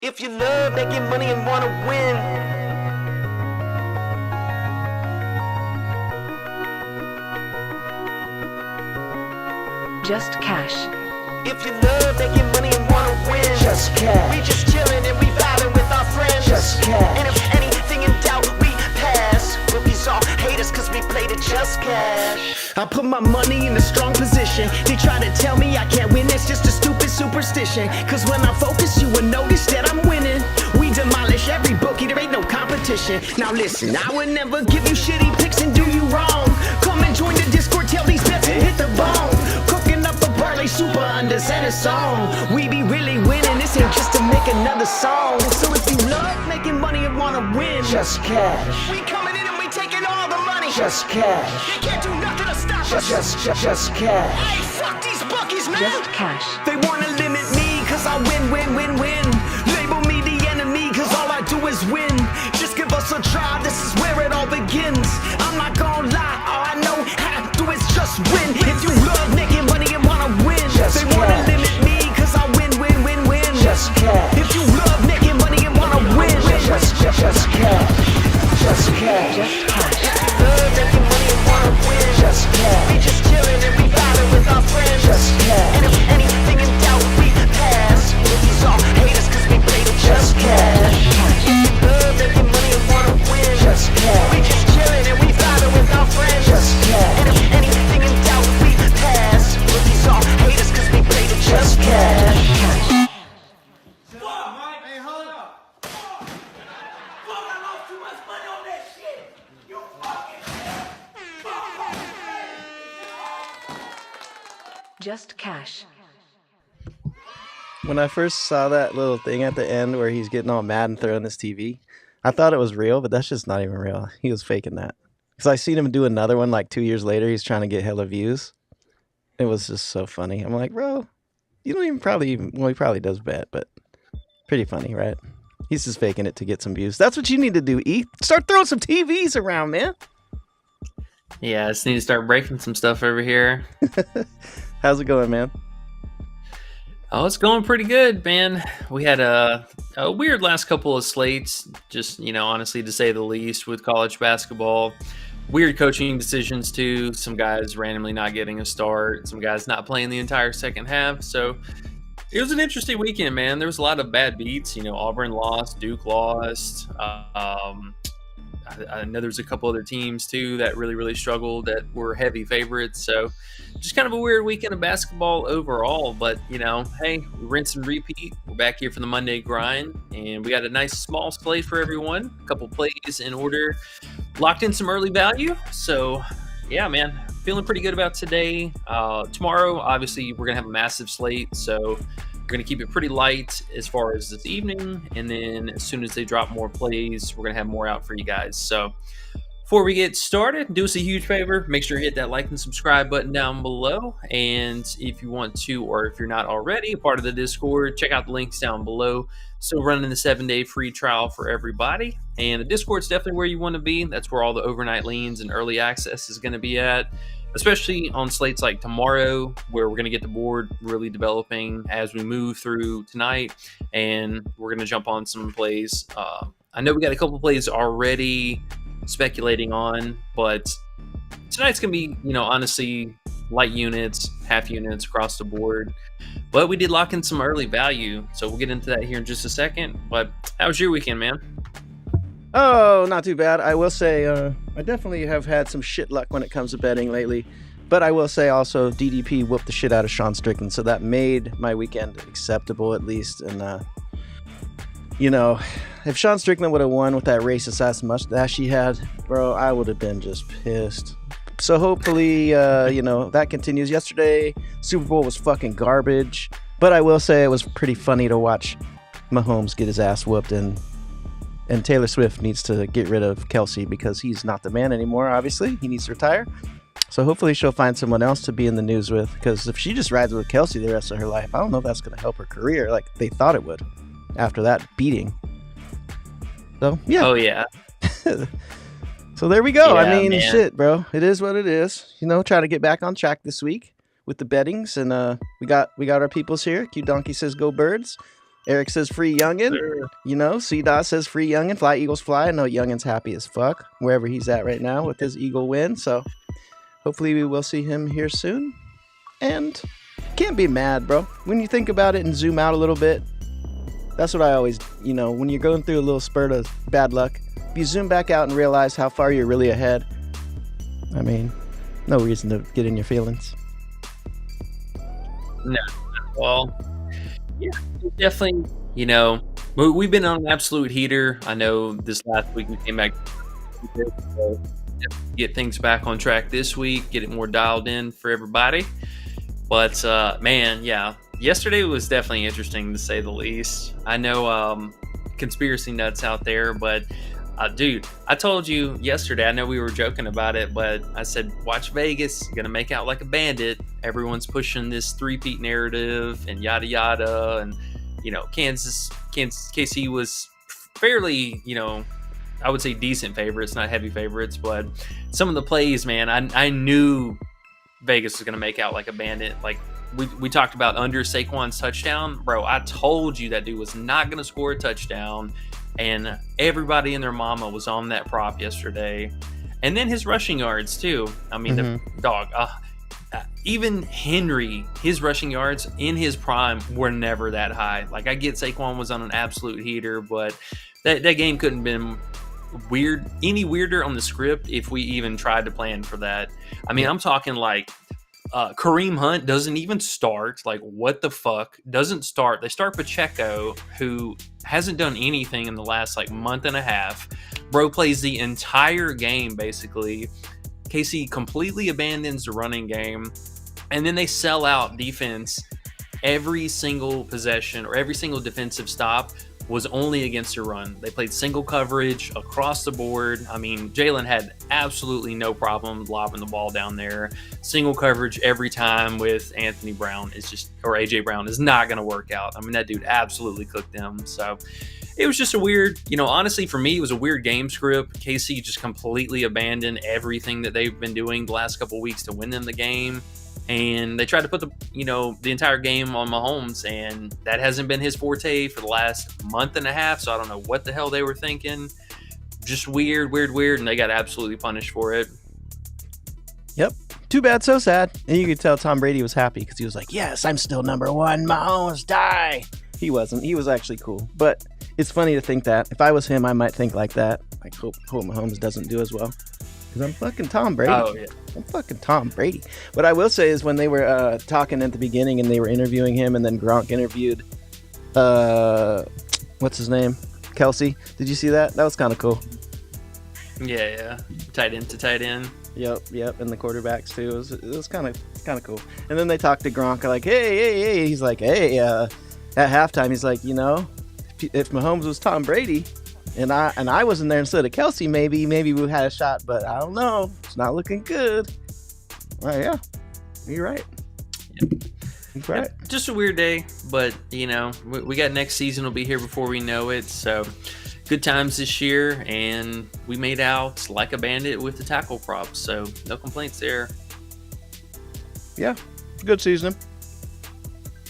If you love making money and wanna win, Just cash. if you love making money and wanna win, Just cash. we just chillin' and we vibing with our friends. Just cash. And if anything in doubt, we pass. Rookies all hate us cause we play the just cash. I put my money in a strong position. They try to tell me I can't win, that's just a stupid superstition. Cause when I focus, you will notice that I'm winning. We demolish every bookie, there ain't no competition. Now listen, I would never give you shitty picks and do you wrong. Come and join the Discord, tell these bets and hit the bone. Cooking up a parlay super under center song. We be really winning, this ain't just to make another song. So if you love making money and wanna win, Just cash. we coming in and we taking all the money. Just cash. They can't do nothing to stop us. Just cash. Hey, fuck these bookies, man. Just cash. They wanna limit me cause I win. Label me the enemy cause all I do is win. Just give us a try, this is where it all begins. I'm not gonna lie, all I know how to do is just win. If you love making money and wanna win, Just they wanna cash. limit me cause I win. Just cash. If you love making money and wanna win, Just cash. Just cash. Just cash. love making money and wanna win. Just cash. We just chillin' and we vibing with our friends. Just cash. And if anything in doubt, we pass. Rookies all hate us cause we play the just cash. Love making money and wanna win. Just cash. We just chillin' and we vibing with our friends. Just cash. And if anything in doubt, we pass. Rookies all hate us cause we play the just cash. Hey, hold up. Fuck, I lost too much money on that shit. You fucking Just cash. When I first saw that little thing at the end where he's getting all mad and throwing his TV, I thought it was real, but that's just not even real. He was faking that. Because I seen him do another one like 2 years later. He's trying to get hella views. It was just so funny. I'm like, bro, you don't even well, he probably does bet, but pretty funny, right? He's just faking it to get some views. That's what you need to do, E. Start throwing some TVs around, man. Yeah, I just need to start breaking some stuff over here. How's it going, man? Oh, it's going pretty good, man. We had a weird last couple of slates, just, honestly, to say the least, with college basketball. Weird coaching decisions, too. Some guys randomly not getting a start. Some guys not playing the entire second half. So it was an interesting weekend, man. There was a lot of bad beats. Auburn lost, Duke lost. I know there's a couple other teams, too, that really, really struggled, that were heavy favorites. So just kind of a weird weekend of basketball overall. But, hey, rinse and repeat. We're back here for the Monday grind. And we got a nice small slate for everyone. A couple plays in order. Locked in some early value. So, yeah, man, feeling pretty good about today. Tomorrow, obviously, we're going to have a massive slate. So we're going to keep it pretty light as far as this evening. And then as soon as they drop more plays, we're going to have more out for you guys. So before we get started, do us a huge favor. Make sure to hit that like and subscribe button down below. And if you want to, or if you're not already a part of the Discord, check out the links down below. Still running the 7-day free trial for everybody. And the Discord's definitely where you want to be. That's where all the overnight leans and early access is going to be at. Especially on slates like tomorrow, where we're going to get the board really developing as we move through tonight. And we're going to jump on some plays. I know we got a couple plays already speculating on, but tonight's going to be, honestly, light units, half units across the board. But we did lock in some early value, so we'll get into that here in just a second. But how was your weekend, man? Oh, not too bad. I will say I definitely have had some shit luck when it comes to betting lately. But I will say also DDP whooped the shit out of Sean Strickland, so that made my weekend acceptable at least. And, if Sean Strickland would have won with that racist ass mustache he had, bro, I would have been just pissed. So hopefully, that continues. Yesterday, Super Bowl was fucking garbage. But I will say it was pretty funny to watch Mahomes get his ass whooped, and Taylor Swift needs to get rid of Kelsey because he's not the man anymore, obviously. He needs to retire. So hopefully she'll find someone else to be in the news with, because if she just rides with Kelsey the rest of her life, I don't know if that's going to help her career like they thought it would after that beating. So, yeah. Oh, yeah. So there we go. Yeah, I mean, man. shit, bro. It is what it is. Try to get back on track this week with the bettings. And we got our peoples here. Q Donkey says go Birds. Eric says free Youngin. Sure. You know, C-Dot says free Youngin. Fly Eagles fly. I know Youngin's happy as fuck wherever he's at right now with his Eagle win. So hopefully we will see him here soon. And can't be mad, bro. When you think about it and zoom out a little bit, that's what I always, you know, when you're going through a little spurt of bad luck, if you zoom back out and realize how far you're really ahead, I mean, no reason to get in your feelings. No. Well, yeah, definitely, you know, we've been on an absolute heater. I know this last week we came back to get things back on track this week, get it more dialed in for everybody. But, man, yeah, yesterday was definitely interesting to say the least. I know conspiracy nuts out there, but dude, I told you yesterday, I know we were joking about it, but I said, watch Vegas, gonna make out like a bandit. Everyone's pushing this three-peat narrative and yada yada. And, you know, Kansas KC was fairly, you know, I would say decent favorites, not heavy favorites, but some of the plays, man, I knew Vegas was gonna make out like a bandit. Like, we talked about under Saquon's touchdown. Bro, I told you that dude was not going to score a touchdown, and everybody and their mama was on that prop yesterday. And then his rushing yards, too. I mean, the dog, even Henry, his rushing yards in his prime were never that high. Like, I get Saquon was on an absolute heater, but that game couldn't have been any weirder on the script if we even tried to plan for that. I mean, I'm talking like Kareem Hunt doesn't even start. Like, what the fuck? Doesn't start. They start Pacheco, who hasn't done anything in the last like month and a half. Bro plays the entire game basically. KC completely abandons the running game, and then they sell out defense. Every single possession or every single defensive stop was only against the run. They played single coverage across the board. I mean, Jalen had absolutely no problem lobbing the ball down there. Single coverage every time with Anthony Brown is just, or AJ Brown is not going to work out. I mean, that dude absolutely cooked them. So it was just a weird, you know, honestly for me, it was a weird game script. KC just completely abandoned everything that they've been doing the last couple of weeks to win them the game. And they tried to put the entire game on Mahomes, and that hasn't been his forte for the last month and a half. So I don't know what the hell they were thinking. Just weird, and they got absolutely punished for it. Yep. Too bad, so sad. And you could tell Tom Brady was happy because he was like, yes, I'm still number one. Mahomes, die. He wasn't. He was actually cool. But it's funny to think that. If I was him, I might think like that. Like, hope Mahomes doesn't do as well. Because I'm fucking Tom Brady. Oh, yeah. I'm fucking Tom Brady. What I will say is when they were talking at the beginning and they were interviewing him, and then Gronk interviewed, what's his name? Kelsey. Did you see that? That was kind of cool. Yeah. Tight end to tight end. Yep. And the quarterbacks too. It was kind of cool. And then they talked to Gronk like, hey. He's like, hey, at halftime, he's like, you know, if Mahomes was Tom Brady, and I was in there instead of Kelsey, maybe we had a shot, but I don't know. It's not looking good. Well, yeah, you're right. Yep. Right. Yep. Just a weird day, but you know, we got next season will be here before we know it. So good times this year, and we made out like a bandit with the tackle props. So no complaints there. Yeah, good season.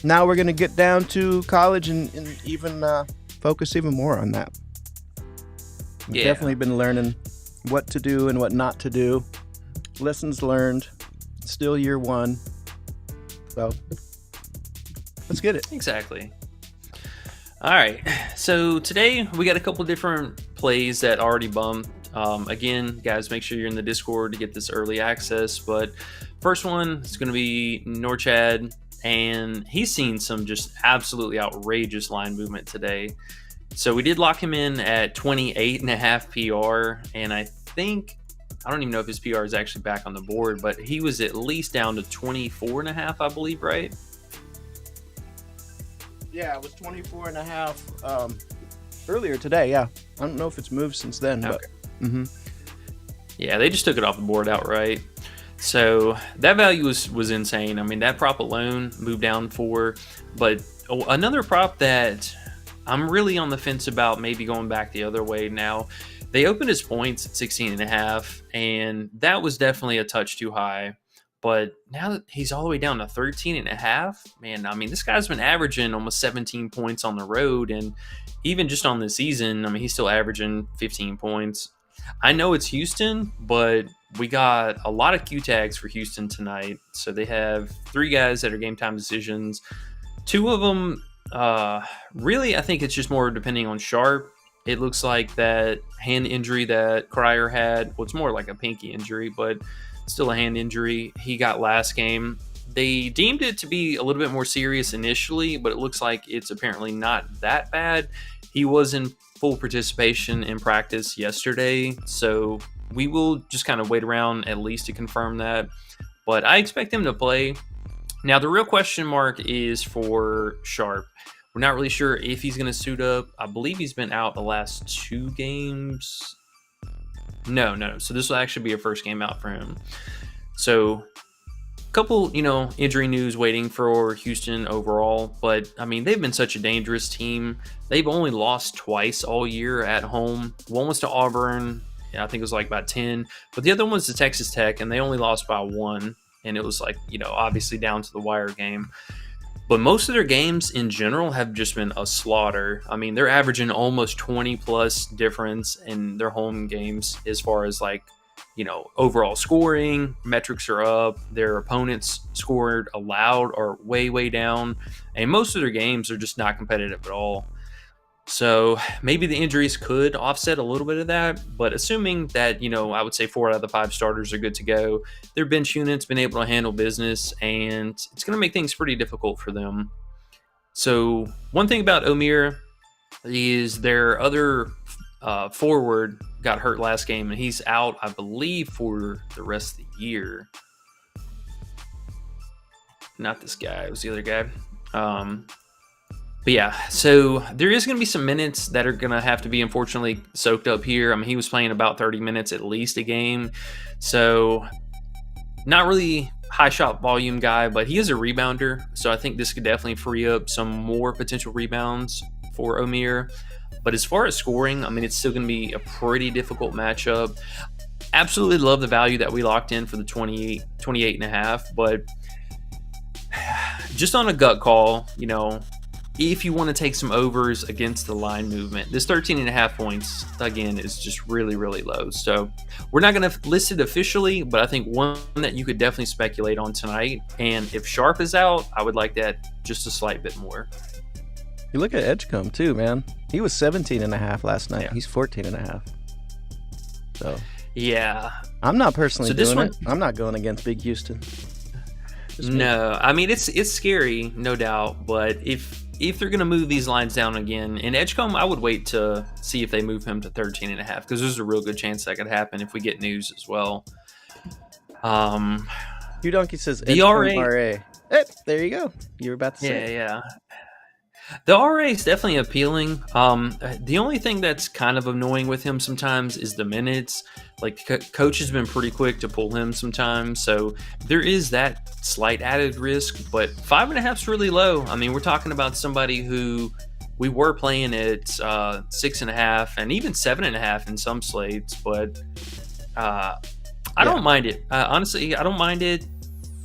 Now we're gonna get down to college and even focus even more on that. We've definitely been learning what to do and what not to do. Lessons learned. Still year one. So let's get it. Exactly. All right. So today we got a couple different plays that already bumped. Again, guys, make sure you're in the Discord to get this early access. But first one is going to be Norchad, and he's seen some just absolutely outrageous line movement today. So we did lock him in at 28.5 PR, and I don't even know if his PR is actually back on the board, but he was at least down to 24.5, I believe, right? Yeah, it was 24.5 earlier today, yeah. I don't know if it's moved since then, but yeah, they just took it off the board outright. So that value was insane. I mean, that prop alone moved down 4, but another prop that I'm really on the fence about maybe going back the other way now. They opened his points at 16.5, and that was definitely a touch too high. But now that he's all the way down to 13.5, man, I mean, this guy's been averaging almost 17 points on the road. And even just on the season, I mean, he's still averaging 15 points. I know it's Houston, but we got a lot of Q tags for Houston tonight. So they have 3 guys that are game time decisions. 2 of them, really, I think it's just more depending on Sharp. It looks like that hand injury that Cryer had, well, it's more like a pinky injury, but still a hand injury he got last game. They deemed it to be a little bit more serious initially, but it looks like it's apparently not that bad. He was in full participation in practice yesterday, so we will just kind of wait around at least to confirm that. But I expect him to play. Now, the real question mark is for Sharp. We're not really sure if he's going to suit up. I believe he's been out the last 2 games. No. So this will actually be a first game out for him. So a couple, injury news waiting for Houston overall. But, I mean, they've been such a dangerous team. They've only lost twice all year at home. One was to Auburn. I think it was like about 10. But the other one was to Texas Tech, and they only lost by 1. And it was like, obviously down to the wire game. But most of their games in general have just been a slaughter. I mean, they're averaging almost 20 plus difference in their home games as far as overall scoring. Metrics are up. Their opponents scored allowed are way, way down. And most of their games are just not competitive at all. So maybe the injuries could offset a little bit of that, but assuming that, I would say 4 out of the 5 starters are good to go, their bench unit's been able to handle business, and it's going to make things pretty difficult for them. So one thing about Omir is their other forward got hurt last game, and he's out, I believe, for the rest of the year. Not this guy, it was the other guy. But yeah, so there is going to be some minutes that are going to have to be unfortunately soaked up here. I mean, he was playing about 30 minutes at least a game. So not really high shot volume guy, but he is a rebounder. So I think this could definitely free up some more potential rebounds for Omir. But as far as scoring, I mean, it's still going to be a pretty difficult matchup. Absolutely love the value that we locked in for the 28.5. But just on a gut call, if you want to take some overs against the line movement, this 13.5 points, again, is just really, really low. So we're not going to list it officially, but I think one that you could definitely speculate on tonight. And if Sharp is out, I would like that just a slight bit more. You look at Edgecombe too, man. He was 17.5 last night. Yeah. He's 14.5. So yeah, I'm not personally doing it. I'm not going against Big Houston. No, I mean, it's scary, no doubt. But if they're going to move these lines down again, and Edgecombe, I would wait to see if they move him to 13.5, because there's a real good chance that could happen if we get news as well. Hugh Donkey says the RA. There you go. You were about to say. Yeah. The RA is definitely appealing. The only thing that's kind of annoying with him sometimes is the minutes. Like, coach has been pretty quick to pull him sometimes, so there is that slight added risk. But 5.5 is really low. I mean, we're talking about somebody who we were playing at 6.5 and even 7.5 in some slates. But I don't mind it. Honestly, I don't mind it.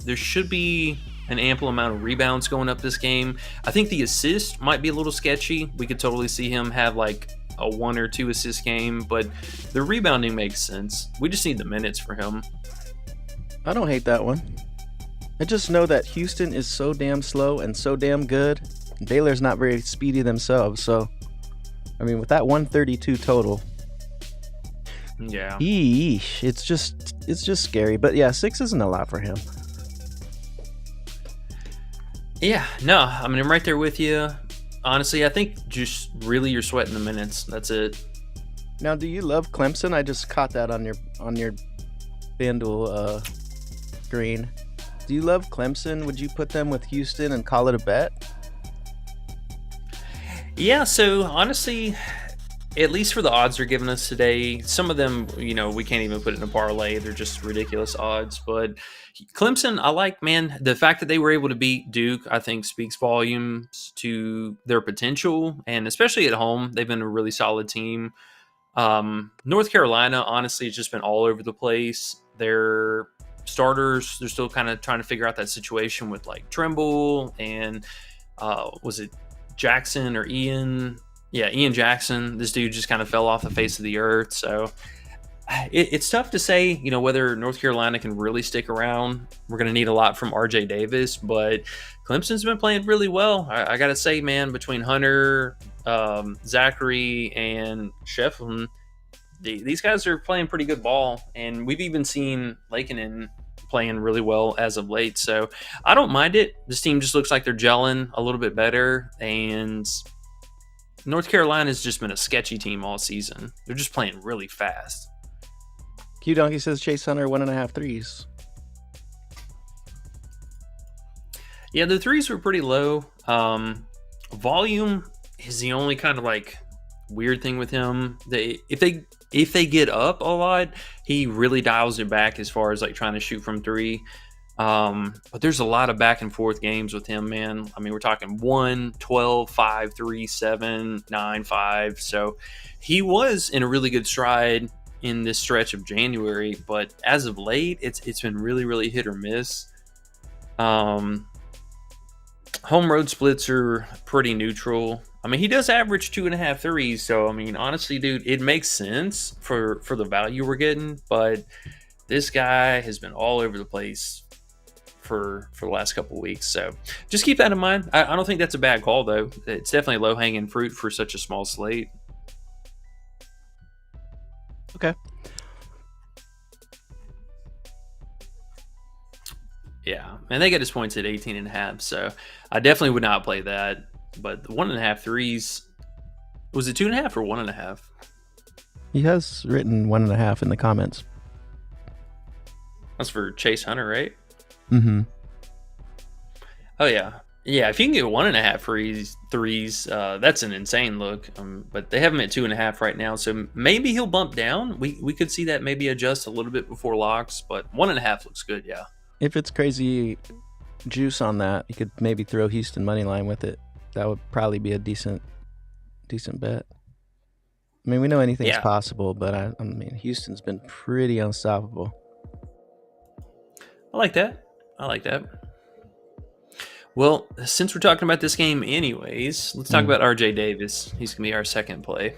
There should be an ample amount of rebounds going up this game. I think the assist might be a little sketchy. We could totally see him have like a 1 or 2 assist game, but the rebounding makes sense. We just need the minutes for him. I don't hate that one. I just know that Houston is so damn slow and so damn good. Baylor's not very speedy themselves, so I mean, with that 132 total, yeah, eesh, it's just scary. But yeah, 6 isn't a lot for him. Yeah, no, I mean, I'm right there with you. Honestly, I think just really you're sweating the minutes. That's it. Now, do you love Clemson? I just caught that on your FanDuel screen. Do you love Clemson? Would you put them with Houston and call it a bet? Yeah, so honestly, at least for the odds they're giving us today, some of them, we can't even put it in a parlay. They're just ridiculous odds. But Clemson, I like, man, the fact that they were able to beat Duke, I think speaks volumes to their potential. And especially at home, they've been a really solid team. North Carolina, honestly, has just been all over the place. Their starters, they're still kind of trying to figure out that situation with like Trimble and was it Jackson or Ian? Yeah, Ian Jackson. This dude just kind of fell off the face of the earth. So it's tough to say, whether North Carolina can really stick around. We're going to need a lot from RJ Davis, but Clemson's been playing really well. I got to say, man, between Hunter, Zachary, and Shefflin, these guys are playing pretty good ball. And we've even seen Lakenin playing really well as of late. So I don't mind it. This team just looks like they're gelling a little bit better. And North Carolina's just been a sketchy team all season. They're just playing really fast. Q Donkey says Chase Hunter 1.5 threes. Yeah, the threes were pretty low. Volume is the only kind of like weird thing with him. If they get up a lot, he really dials it back as far as like trying to shoot from three. But there's a lot of back and forth games with him, man. I mean, we're talking 1, 12, 5, 3, 7, 9, 5. So he was in a really good stride in this stretch of January, but as of late, it's been really, really hit or miss. Home road splits are pretty neutral. I mean, he does average 2.5 threes, so I mean, honestly, dude, it makes sense for the value we're getting. But this guy has been all over the place for the last couple of weeks, so just keep that in mind. I don't think that's a bad call, though. It's definitely low hanging fruit for such a small slate. Okay. Yeah, and they get his points at 18.5, so I definitely would not play that. But the 1.5 threes, was it 2.5 or 1.5? He has written 1.5 in the comments. That's for Chase Hunter, right? Mm-hmm. Oh yeah, yeah. If you can get 1.5 threes, that's an insane look. But they have him at 2.5 right now, so maybe he'll bump down. We could see that maybe adjust a little bit before locks, but 1.5 looks good. Yeah. If it's crazy juice on that, you could maybe throw Houston money line with it. That would probably be a decent bet. I mean, we know anything's possible, but I mean, Houston's been pretty unstoppable. I like that. Well, since we're talking about this game anyways, let's talk about RJ Davis. He's going to be our second play.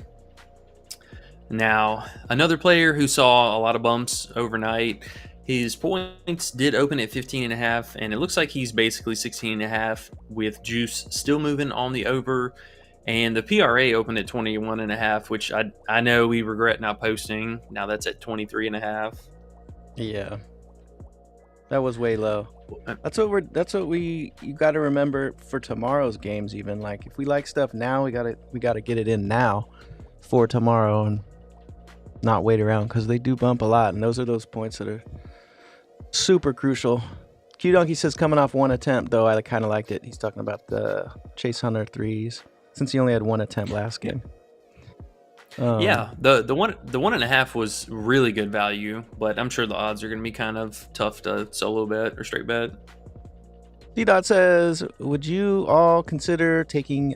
Now, another player who saw a lot of bumps overnight. His points did open at 15.5, and it looks like he's basically 16.5 with juice still moving on the over. And the PRA opened at 21.5, which I know we regret not posting. Now that's at 23.5. Yeah. That was way low. You got to remember for tomorrow's games. Even like if we like stuff now, we got to get it in now for tomorrow and not wait around, because they do bump a lot, and those are those points that are super crucial. Q Donkey says coming off one attempt though, I kind of liked it. He's talking about the Chase Hunter threes since he only had one attempt last game. Yeah, the 1.5 was really good value, but I'm sure the odds are going to be kind of tough to solo bet or straight bet. D-Dot says, would you all consider taking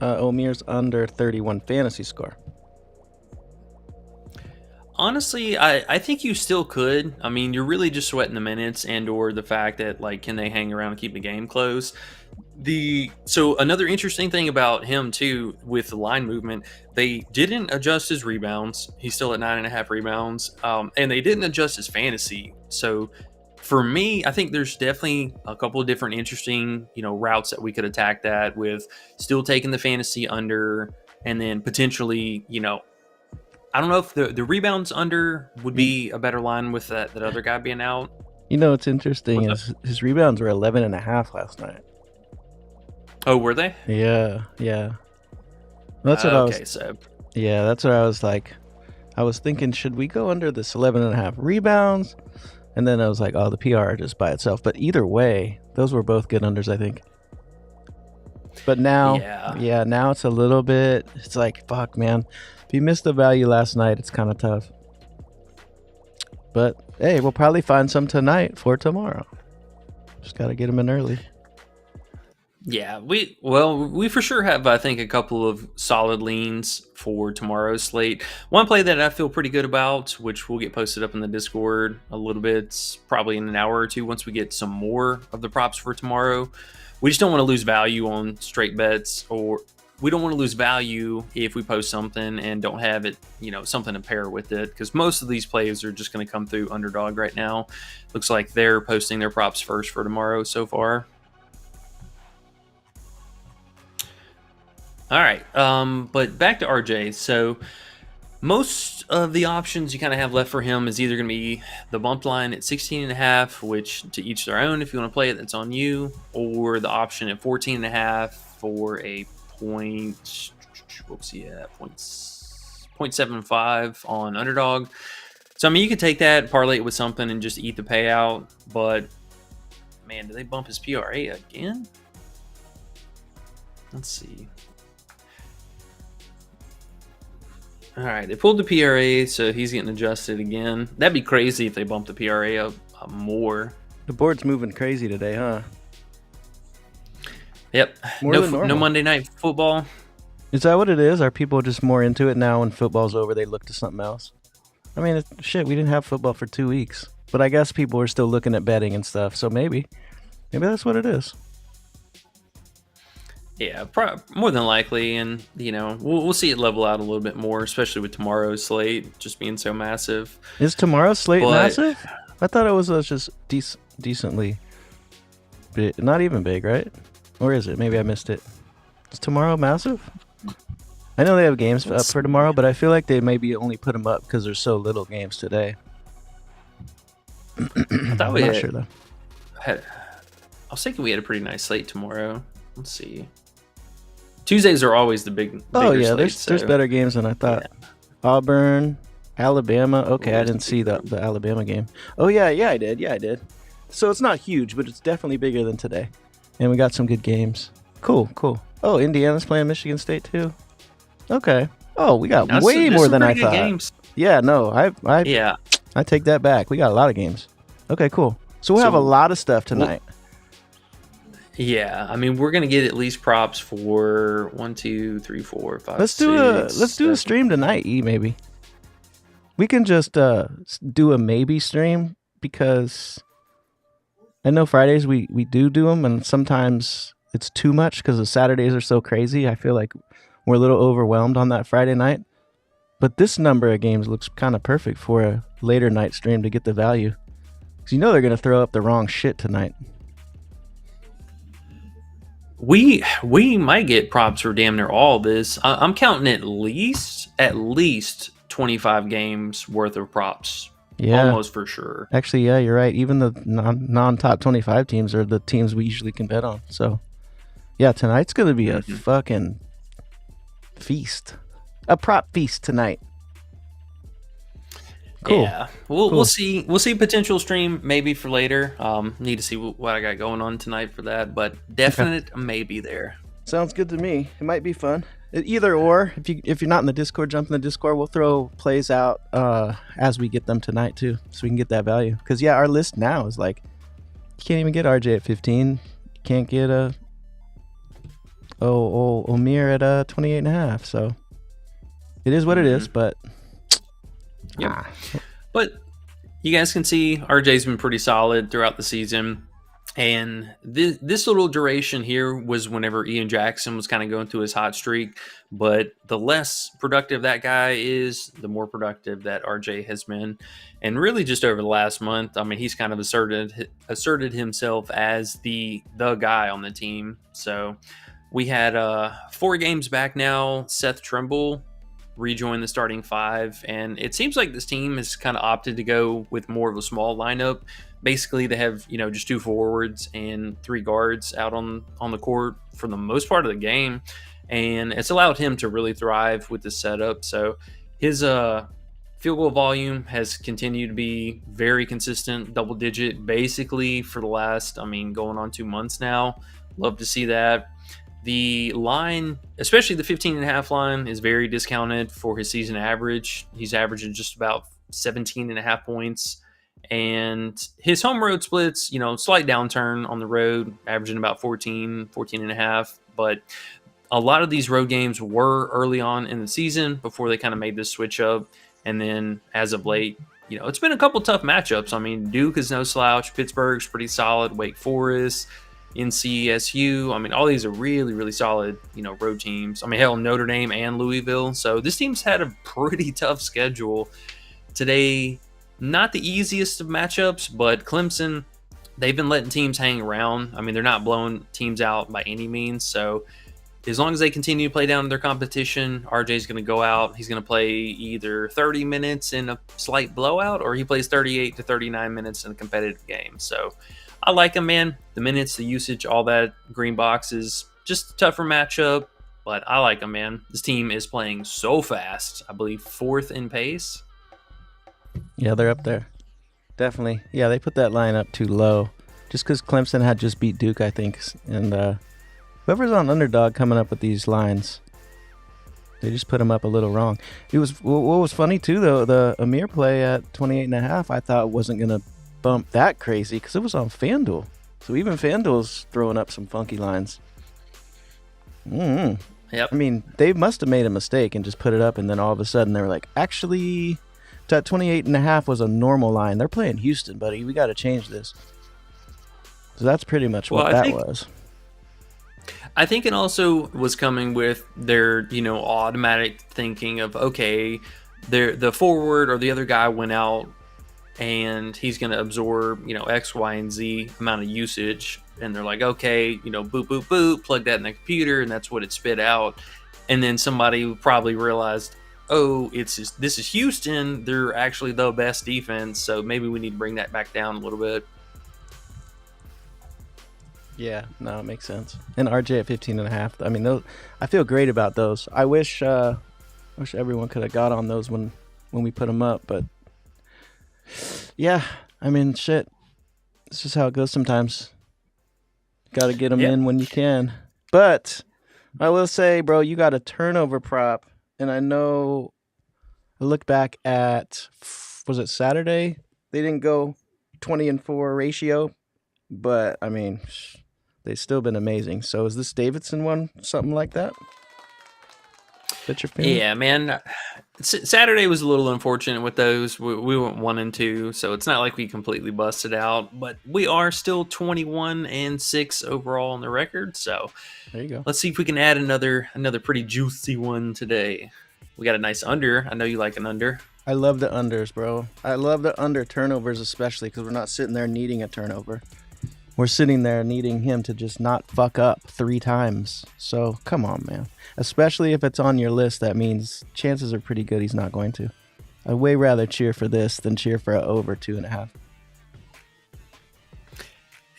Omir's under 31 fantasy score? Honestly, I think you still could. I mean, you're really just sweating the minutes and or the fact that, like, can they hang around and keep the game close? So another interesting thing about him, too, with the line movement, they didn't adjust his rebounds. He's still at 9.5 rebounds. And they didn't adjust his fantasy. So for me, I think there's definitely a couple of different interesting, routes that we could attack that with, still taking the fantasy under, and then potentially, I don't know if the rebounds under would be a better line with that other guy being out. What's interesting is his rebounds were 11.5 last night. Oh, were they? Yeah. That's what I was. Okay, so. Yeah, that's what I was like. I was thinking, should we go under this 11.5 rebounds? And then I was like, oh, the PR just by itself. But either way, those were both good unders, I think. But now, now it's a little bit. It's like, fuck, man. If you missed the value last night, it's kind of tough. But hey, we'll probably find some tonight for tomorrow. Just got to get them in early. Yeah, we for sure have, I think, a couple of solid leans for tomorrow's slate. One play that I feel pretty good about, which will get posted up in the Discord a little bit, probably in an hour or two once we get some more of the props for tomorrow. We just don't want to lose value on straight bets, or we don't want to lose value if we post something and don't have it, something to pair with it, because most of these plays are just going to come through Underdog right now. Looks like they're posting their props first for tomorrow so far. All right, but back to RJ. So most of the options you kind of have left for him is either going to be the bump line at 16.5, which to each their own. If you want to play it, that's on you, or the option at 14.5 for a point. What's he at? 0.75 on Underdog. So I mean, you could take that, parlay it with something, and just eat the payout. But man, do they bump his PRA again? Let's see. All right, they pulled the PRA, so he's getting adjusted again. That'd be crazy if they bumped the PRA up more. The board's moving crazy today, huh? Yep. More than normal. No Monday Night Football. Is that what it is? Are people just more into it now when football's over, they look to something else? I mean, shit, we didn't have football for 2 weeks. But I guess people are still looking at betting and stuff, so maybe that's what it is. Yeah, more than likely, and we'll see it level out a little bit more, especially with tomorrow's slate just being so massive. Is tomorrow's slate massive? I thought it was just decently big, not even big, right? Or is it? Maybe I missed it. Is tomorrow massive? I know they have games up for tomorrow, but I feel like they maybe only put them up because there's so little games today. I thought I'm not sure though. I was thinking we had a pretty nice slate tomorrow. Let's see. Tuesdays are always the bigger slates, there's better games than I thought. Yeah. Auburn, Alabama. Okay, I didn't see the Alabama game. Oh yeah, I did. So it's not huge, but it's definitely bigger than today. And we got some good games. Cool. Oh, Indiana's playing Michigan State too. Okay. Oh, we got way more than I thought. Games. Yeah, no, I take that back. We got a lot of games. Okay, cool. So we'll have a lot of stuff tonight. Yeah, I mean, we're gonna get at least props for 1, 2, 3, 4, 5. Let's do a stream tonight. Maybe we can just do a maybe stream, because I know Fridays we do them, and sometimes it's too much because the Saturdays are so crazy. I feel like we're a little overwhelmed on that Friday night. But this number of games looks kind of perfect for a later night stream to get the value, because they're gonna throw up the wrong shit tonight. We might get props for damn near all this. I'm counting at least 25 games worth of props. Yeah, almost for sure. Actually, yeah, you're right. Even the non-top 25 teams are the teams we usually can bet on. So, yeah, tonight's gonna be a fucking feast, a prop feast tonight. Cool. Yeah, we'll see. We'll see potential stream maybe for later. Need to see what I got going on tonight for that, but definite maybe there. Sounds good to me. It might be fun. Either or. If you're not in the Discord, jump in the Discord. We'll throw plays out as we get them tonight too, so we can get that value. Because yeah, our list now is like, you can't even get RJ at 15. You can't get Omir at 28.5. So it is what it is, but. Yeah, but you guys can see RJ's been pretty solid throughout the season, and this little duration here was whenever Ian Jackson was kind of going through his hot streak. But the less productive that guy is, the more productive that RJ has been, and really just over the last month, I mean, he's kind of asserted himself as the guy on the team. So we had 4 games back now. Seth Trimble rejoin the starting 5, and it seems like this team has kind of opted to go with more of a small lineup. Basically, they have just 2 forwards and 3 guards out on the court for the most part of the game, and it's allowed him to really thrive with this setup. So his field goal volume has continued to be very consistent, double digit, basically for the last, going on 2 months now. Love to see that. The line, especially the 15.5 line, is very discounted for his season average. He's averaging just about 17.5 points And his home road splits, slight downturn on the road, averaging about 14 and a half. But a lot of these road games were early on in the season before they kind of made this switch up. And then as of late, it's been a couple tough matchups. I mean, Duke is no slouch. Pittsburgh's pretty solid. Wake Forest, NCSU. I mean, all these are really, really solid, road teams. I mean, hell, Notre Dame and Louisville. So this team's had a pretty tough schedule. Today, not the easiest of matchups, but Clemson, they've been letting teams hang around. I mean, they're not blowing teams out by any means. So as long as they continue to play down to their competition, RJ's going to go out. He's going to play either 30 minutes in a slight blowout, or he plays 38 to 39 minutes in a competitive game. So I like him, man. The minutes, the usage, all that green box is just a tougher matchup, but I like him, man. This team is playing so fast. I believe 4th in pace. Yeah, they're up there. Definitely. Yeah, they put that line up too low. Just because Clemson had just beat Duke, I think. And whoever's on Underdog coming up with these lines, they just put them up a little wrong. What was funny, too, though, the Amir play at 28.5, I thought wasn't going to bump that crazy because it was on FanDuel. So even FanDuel's throwing up some funky lines. Yep. I mean, they must have made a mistake and just put it up, and then all of a sudden they were like, actually, that 28.5 was a normal line. They're playing Houston, buddy. We got to change this. So that's pretty much what that was. I think it also was coming with their, automatic thinking of, okay, the forward or the other guy went out and he's going to absorb, X, Y, and Z amount of usage. And they're like, okay, boop, boop, boop, plug that in the computer, and that's what it spit out. And then somebody probably realized, oh, this is Houston. They're actually the best defense, so maybe we need to bring that back down a little bit. Yeah, no, it makes sense. And RJ at 15.5. I mean, those, I feel great about those. I wish everyone could have got on those when we put them up, but yeah, I mean, shit. It's just how it goes sometimes. Got to get them in when you can. But I will say, bro, you got a turnover prop, and I know I look back at, was it Saturday? They didn't go 20-4 ratio, but I mean, they've still been amazing. So is this Davidson one something like that? That you're feeling? Yeah, man. Saturday was a little unfortunate with those. We went 1 and 2, so it's not like we completely busted out, but we are still 21-6 overall on the record. So there you go. Let's see if we can add another pretty juicy one today. We got a nice under. I know you like an under. I love the unders, bro. I love the under turnovers, especially because we're not sitting there needing a turnover. We're sitting there needing him to just not fuck up 3 times. So, come on, man. Especially if it's on your list, that means chances are pretty good he's not going to. I'd way rather cheer for this than cheer for an over 2.5.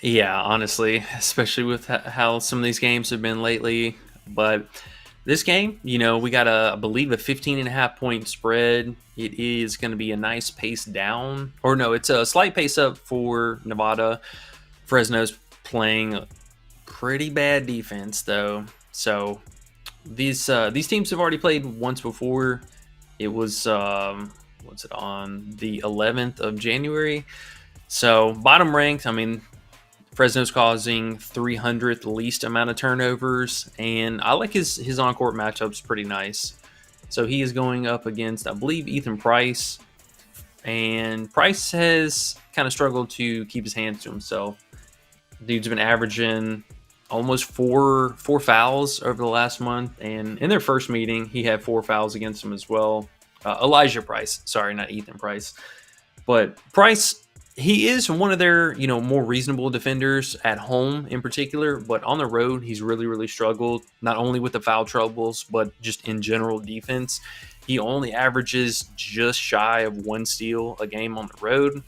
Yeah, honestly, especially with how some of these games have been lately. But this game, we got, I believe, a 15.5 point spread. It is going to be a nice pace down. Or no, it's a slight pace up for Nevada. Fresno's playing a pretty bad defense, though. So these teams have already played once before. It was on the 11th of January. So bottom ranked. I mean, Fresno's causing 300th least amount of turnovers, and I like his on-court matchups pretty nice. So he is going up against, I believe, Ethan Price, and Price has kind of struggled to keep his hands to himself. Dude's been averaging almost four fouls over the last month, and in their first meeting, he had 4 fouls against him as well. Elijah Price, sorry, not Ethan Price, but Price, he is one of their more reasonable defenders at home in particular, but on the road, he's really, really struggled, not only with the foul troubles, but just in general defense. He only averages just shy of 1 steal a game on the road.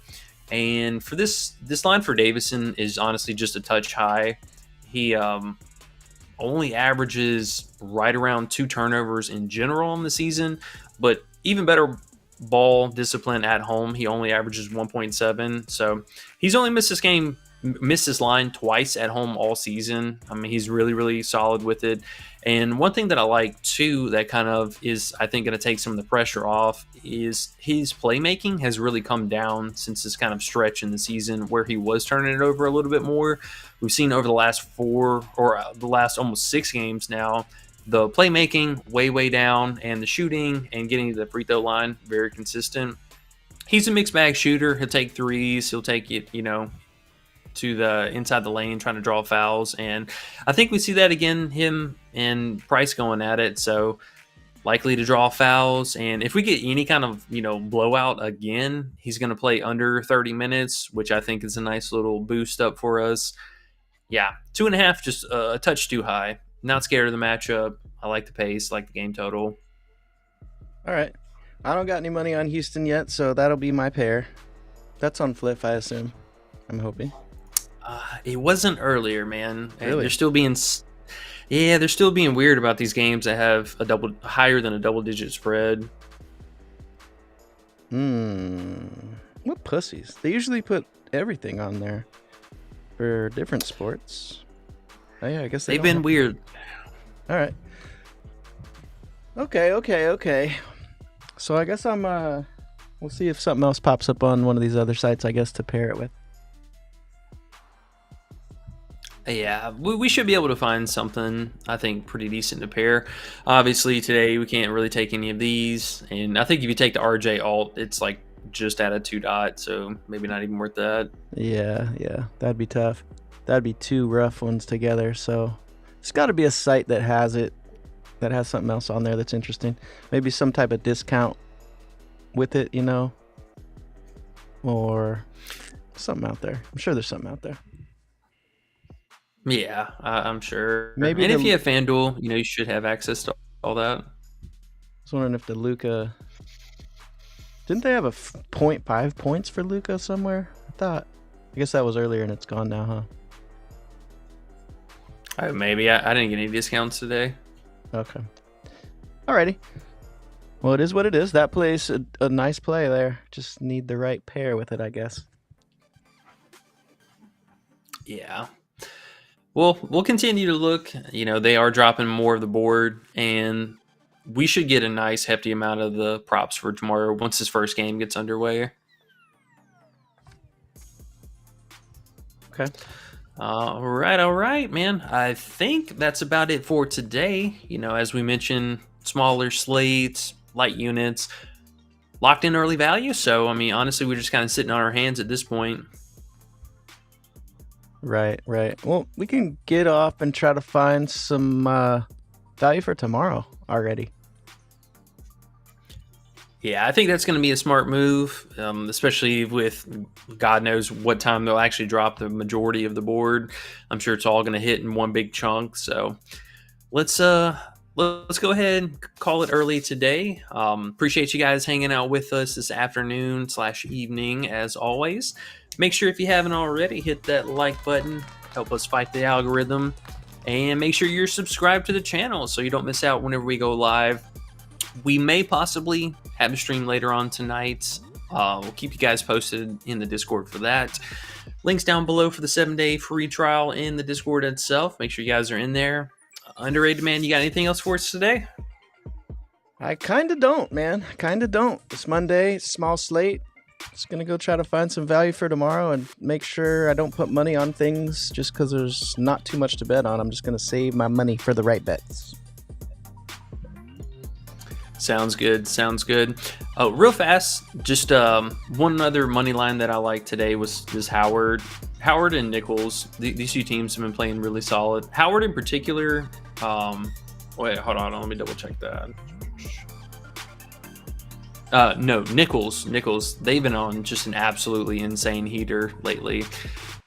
And for this line for Davison is honestly just a touch high. He only averages right around 2 turnovers in general in the season, but even better ball discipline at home, he only averages 1.7. So he's only missed this game missed his line twice at home all season. I mean, he's really, really solid with it. And one thing that I like too, that kind of is, I think, going to take some of the pressure off, is his playmaking has really come down since this kind of stretch in the season where he was turning it over a little bit more. We've seen over the last 4 or the last almost 6 games now, the playmaking way down, and the shooting and getting to the free throw line very consistent. He's a mixed bag shooter. He'll take threes. He'll take it, to the inside the lane, trying to draw fouls. And I think we see that again, him and Price going at it. So likely to draw fouls. And if we get any kind of, blowout again, he's going to play under 30 minutes, which I think is a nice little boost up for us. Yeah, 2.5, just a touch too high. Not scared of the matchup. I like the pace, like the game total. All right. I don't got any money on Houston yet, so that'll be my pair. That's on Flip, I assume. I'm hoping. It wasn't earlier, man. Really? They're still being weird about these games that have higher than a double-digit spread. What pussies? They usually put everything on there for different sports. Oh yeah, I guess They've been weird. All right. Okay. So I guess we'll see if something else pops up on one of these other sites, I guess, to pair it with. Yeah, we should be able to find something, I think, pretty decent to pair. Obviously, today we can't really take any of these. And I think if you take the RJ alt, it's like just at a 2 dot, so maybe not even worth that. Yeah, that'd be tough. That'd be 2 rough ones together. So it's got to be a site that has it, that has something else on there that's interesting. Maybe some type of discount with it, or something out there. I'm sure there's something out there. Yeah, I'm sure. Maybe and if you have FanDuel, you should have access to all that. I was wondering if the Luka... Didn't they have a 0.5 points for Luka somewhere? I guess that was earlier and it's gone now, huh? Maybe. I didn't get any discounts today. Okay. Alrighty. Well, it is what it is. That plays a nice play there. Just need the right pair with it, I guess. Yeah. Well, we'll continue to look. They are dropping more of the board, and we should get a nice hefty amount of the props for tomorrow once this first game gets underway. Okay. All right, man. I think that's about it for today. As we mentioned, smaller slates, light units, locked in early value. So, honestly, we're just kind of sitting on our hands at this point. Right. Well, we can get off and try to find some value for tomorrow already. Yeah, I think that's going to be a smart move, especially with God knows what time they'll actually drop the majority of the board. I'm sure it's all going to hit in one big chunk. So let's go ahead and call it early today. Appreciate you guys hanging out with us this afternoon/evening as always. Make sure if you haven't already, hit that like button, help us fight the algorithm, and make sure you're subscribed to the channel so you don't miss out whenever we go live. We may possibly have a stream later on tonight. We'll keep you guys posted in the Discord for that. Links down below for the 7-day free trial in the Discord itself. Make sure you guys are in there. Underrated man, you got anything else for us today? I kind of don't, man. It's Monday, small slate. Just going to go try to find some value for tomorrow and make sure I don't put money on things just because there's not too much to bet on. I'm just going to save my money for the right bets. Sounds good. Oh, real fast, just one other money line that I like today was Howard and Nichols. These two teams have been playing really solid. Howard in particular. Wait, hold on. Let me double check that. No, Nichols. They've been on just an absolutely insane heater lately.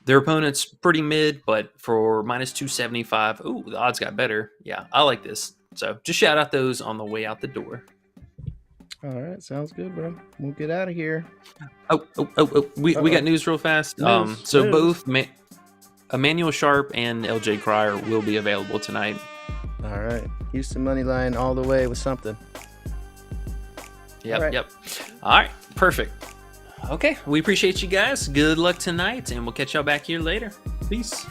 Their opponent's pretty mid, but for -275, ooh, the odds got better. Yeah, I like this. So just shout out those on the way out the door. All right, sounds good, bro. We'll get out of here. We got news real fast. News. Both Emmanuel Sharp and LJ Cryer will be available tonight. All right, Houston money line all the way with something. Yep. All right, perfect. Okay, we appreciate you guys. Good luck tonight, and we'll catch y'all back here later. Peace.